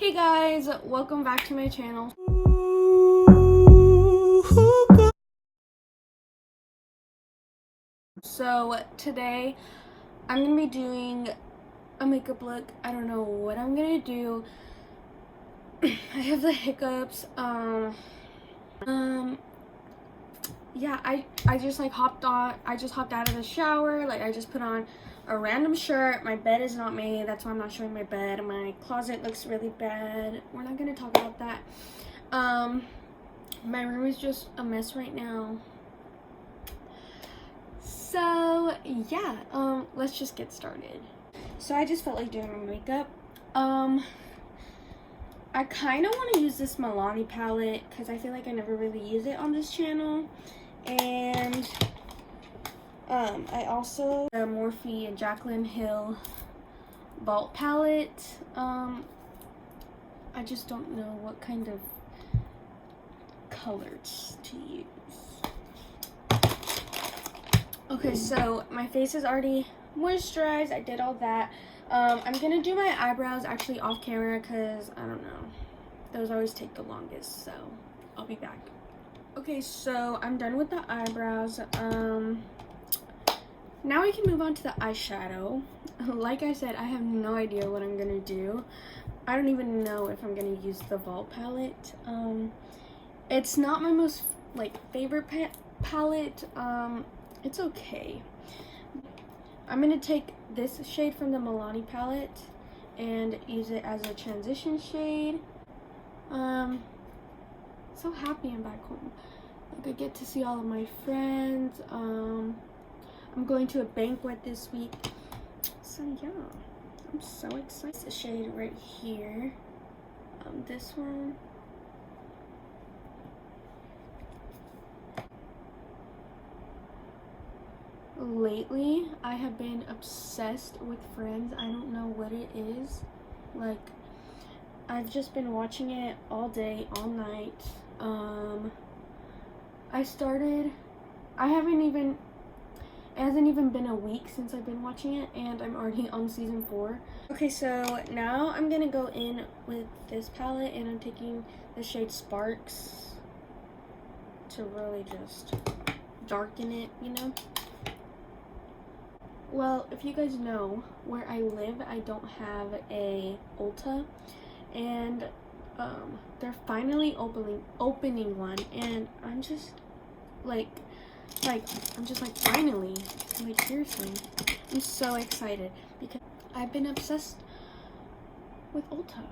Hey guys, welcome back to my channel. So today I'm gonna be doing a makeup look. I don't know what I'm gonna do. I have the hiccups. Yeah, I just like hopped out of the shower. Like I just put on a random shirt. My bed is not made, that's why I'm not showing my bed. My closet looks really bad. We're not gonna talk about that. My room is just a mess right now. So yeah, let's just get started. So I just felt like doing my makeup. I kind of want to use this Milani palette because I feel like I never really use it on this channel. And I also the Morphe and Jaclyn Hill Vault palette. I just don't know what kind of colors to use. Okay, so my face is already moisturized. I did all that. I'm gonna do my eyebrows actually off camera because I don't know, those always take the longest, so I'll be back. Okay, so I'm done with the eyebrows. Now we can move on to the eyeshadow. Like I said, I have no idea what I'm gonna do. I don't even know if I'm gonna use the Vault palette. It's not my most favorite palette. It's okay. I'm gonna take this shade from the Milani palette and use it as a transition shade. So happy I'm back home. Like I get to see all of my friends. I'm going to a banquet this week. So yeah, I'm so excited. This shade right here. This one. Lately, I have been obsessed with Friends. I don't know what it is. Like, I've just been watching it all day, all night. It hasn't even been a week since I've been watching it, and I'm already on season 4. Okay, so now I'm gonna go in with this palette, and I'm taking the shade Sparks to really just darken it, you know? Well, if you guys know, where I live, I don't have a Ulta, and they're finally opening one, and I'm just like finally, like seriously, I'm so excited because I've been obsessed with Ulta.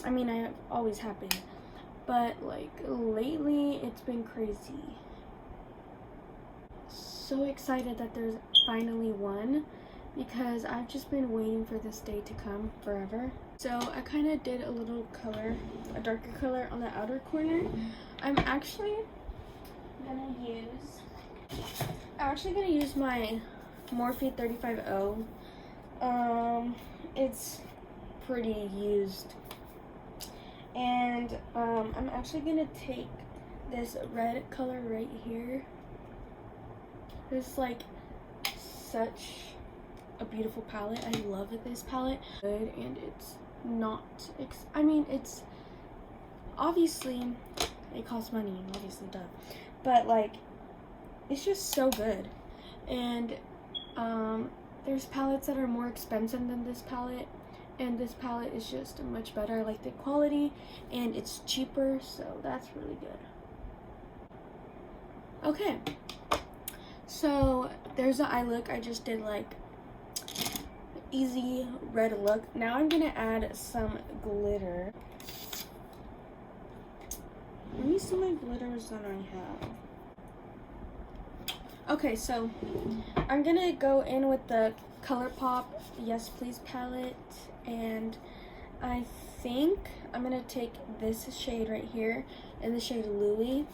I mean, I always have been, but like lately it's been crazy. So excited that there's finally one because I've just been waiting for this day to come forever. So I kind of did a little color, a darker color on the outer corner. I'm actually gonna use my Morphe 35O. It's pretty used, and I'm actually gonna take this red color right here. It's like such a beautiful palette. I love this palette. Good, and it's not. I mean, it's obviously it costs money, obviously, duh. But like, it's just so good. And there's palettes that are more expensive than this palette, and this palette is just much better. I like the quality, and it's cheaper, so that's really good. Okay. So there's the eye look. I just did like easy red look. Now I'm gonna add some glitter. Let me see my glitters that I have. Okay, so I'm gonna go in with the ColourPop Yes Please palette, and I think I'm gonna take this shade right here and the shade Louie.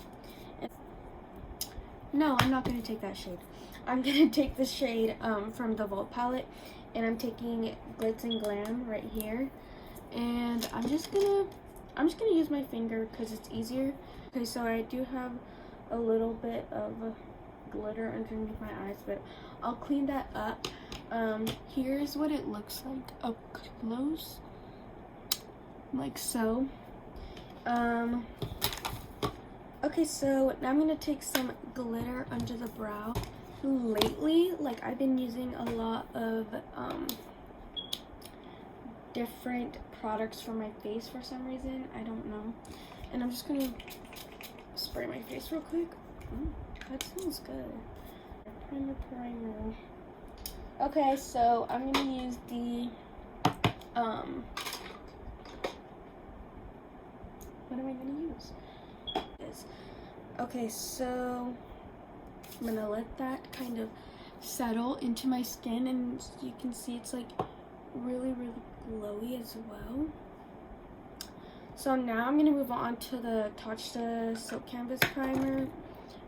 No, I'm not going to take that shade. I'm going to take the shade from the Vault palette, and I'm taking Glitz and Glam right here. And I'm just going to use my finger because it's easier. Okay, so I do have a little bit of glitter underneath my eyes, but I'll clean that up. Here's what it looks like up close. like so. Okay, so now I'm gonna take some glitter under the brow. Lately, like, I've been using a lot of different products for my face for some reason. I don't know. And I'm just gonna spray my face real quick. That smells good. Primer. Okay, so I'm gonna use the what am I gonna use? Okay, so I'm gonna let that kind of settle into my skin, and you can see it's like really glowy as well. So now I'm gonna move on to the Tatcha Silk Canvas Primer,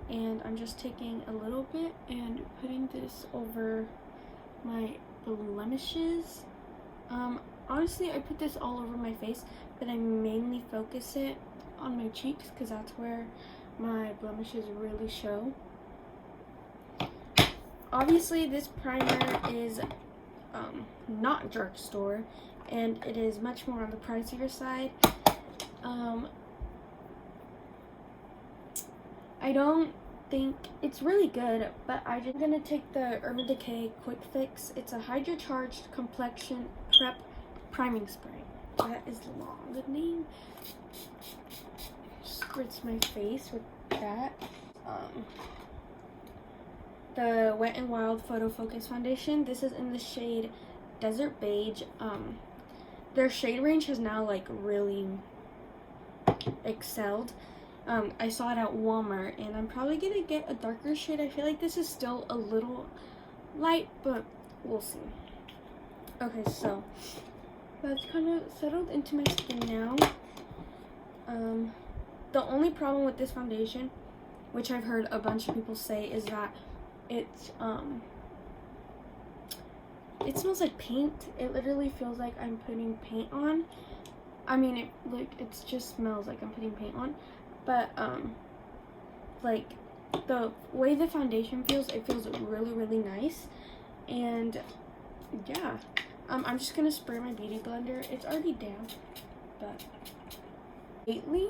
and I'm just taking a little bit and putting this over my blemishes. Honestly, I put this all over my face, but I mainly focus it on my cheeks because that's where my blemishes really show. Obviously, this primer is not drugstore, and it is much more on the pricier side. I don't think it's really good, but I'm just gonna take the Urban Decay Quick Fix. It's a Hydra Charged Complexion Prep Priming Spray. That is long. Good name. Spritz my face with that. The Wet n Wild Photo Focus Foundation. This is in the shade Desert Beige. Their shade range has now like really excelled. I saw it at Walmart, and I'm probably gonna get a darker shade. I feel like this is still a little light, but we'll see. Okay, so that's kind of settled into my skin now. The only problem with this foundation, which I've heard a bunch of people say, is that it smells like paint. It literally feels like I'm putting paint on. I mean, it just smells like I'm putting paint on. But like the way the foundation feels, it feels really nice. And yeah, I'm just gonna spray my beauty blender. It's already damp, but lately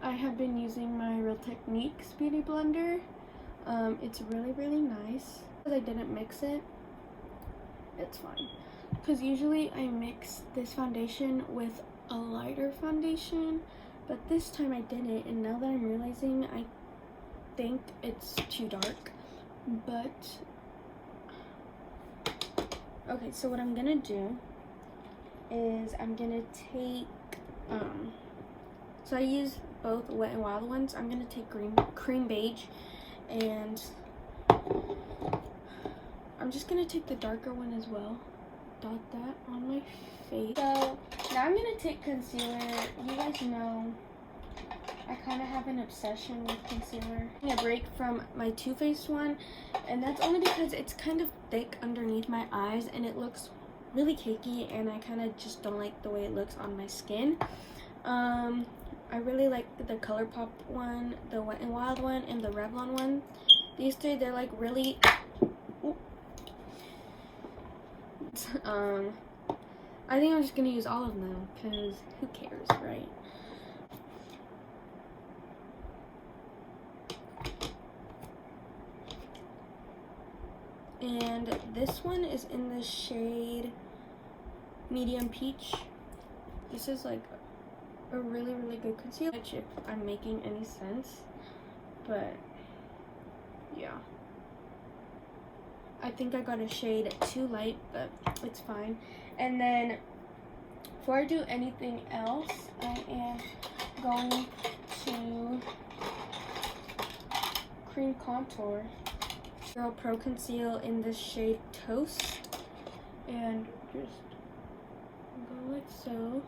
I have been using my Real Techniques beauty blender. It's really nice. Because I didn't mix it, it's fine. Because usually I mix this foundation with a lighter foundation, but this time I didn't, and now that I'm realizing, I think it's too dark. But okay, so what I'm gonna do is I'm gonna take so I use both Wet n Wild ones. I'm gonna take cream beige, and I'm just gonna take the darker one as well. Dot that on my face. So now I'm gonna take concealer. You guys know I kind of have an obsession with concealer. I'm gonna break from my Too Faced one, and that's only because it's kind of thick underneath my eyes and it looks really cakey, and I kind of just don't like the way it looks on my skin. I really like the ColourPop one, the Wet n Wild one, and the Revlon one. These three, they're like really I think I'm just gonna use all of them because who cares, right? And this one is in the shade Medium Peach. This is like a really good concealer, if I'm making any sense, but yeah. I think I got a shade too light, but it's fine. And then before I do anything else, I am going to cream contour. Girl Pro Conceal in this shade Toast, and just go like so.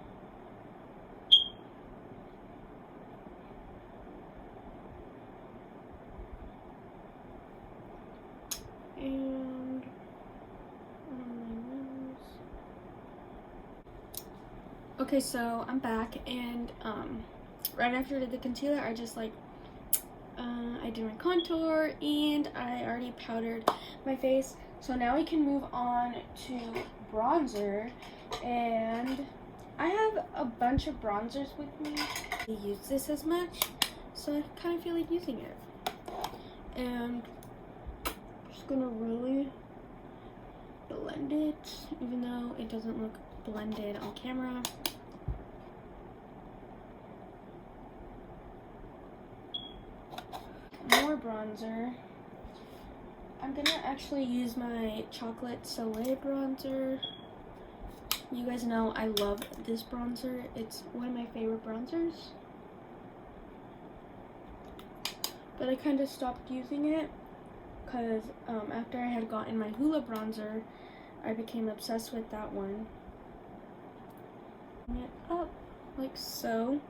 And on my nose. Okay, so I'm back, and right after I did the concealer, I just like I did my contour, and I already powdered my face. So now we can move on to bronzer, and I have a bunch of bronzers with me. I use this as much, so I kind of feel like using it. And I'm just gonna really blend it, even though it doesn't look blended on camera. More bronzer. I'm gonna actually use my chocolate Soleil bronzer. You guys know I love this bronzer. It's one of my favorite bronzers. But I kind of stopped using it because after I had gotten my Hoola bronzer, I became obsessed with that one. Bring it up like so.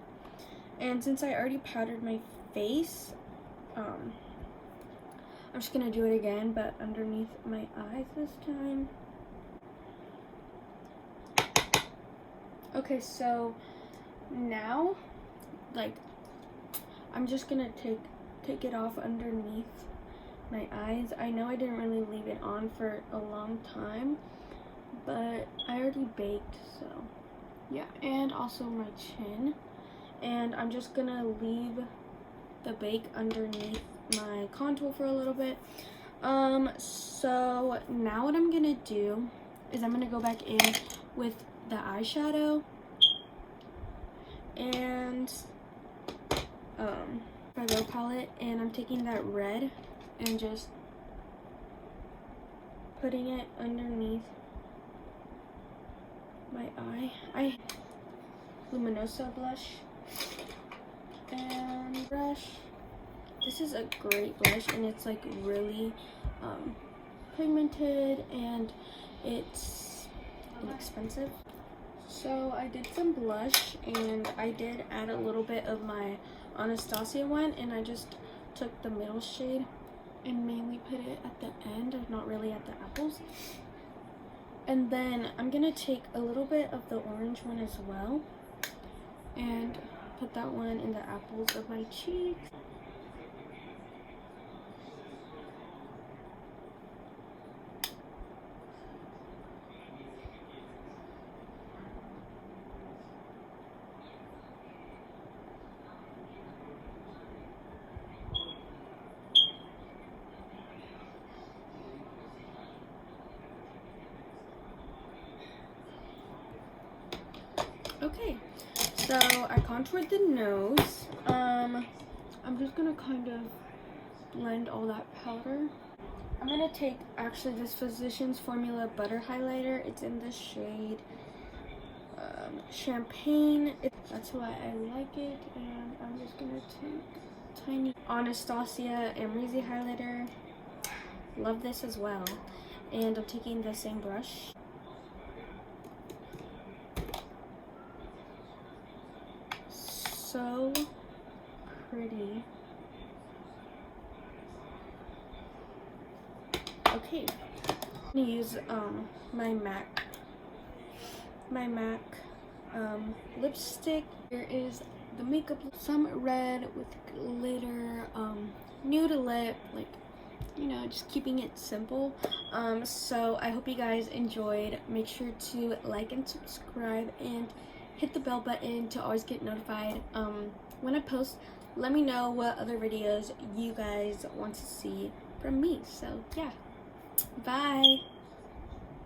And since I already powdered my face, I'm just gonna do it again, but underneath my eyes this time. Okay, so now, like, I'm just gonna take it off underneath my eyes. I know I didn't really leave it on for a long time, but I already baked, so yeah. And also my chin. And I'm just gonna leave the bake underneath my contour for a little bit. So now what I'm gonna do is I'm gonna go back in with the eyeshadow and my low palette, and I'm taking that red and just putting it underneath my eye. Luminosa blush and brush. This is a great blush, and it's like really pigmented, and it's inexpensive. So I did some blush, and I did add a little bit of my Anastasia one, and I just took the middle shade and mainly put it at the end, not really at the apples. And then I'm gonna take a little bit of the orange one as well and put that one in the apples of my cheeks. Okay, so I contoured the nose. I'm just gonna kind of blend all that powder. I'm gonna take actually this Physicians Formula Butter Highlighter. It's in the shade Champagne. That's why I like it. And I'm just gonna take tiny Anastasia Amrezy highlighter. Love this as well. And I'm taking the same brush. So pretty. Okay, I'm gonna use my MAC lipstick. Here is the makeup, some red with glitter, nude lip, like, you know, just keeping it simple. So I hope you guys enjoyed. Make sure to like and subscribe and hit the bell button to always get notified when I post. Let me know what other videos you guys want to see from me. So yeah, bye.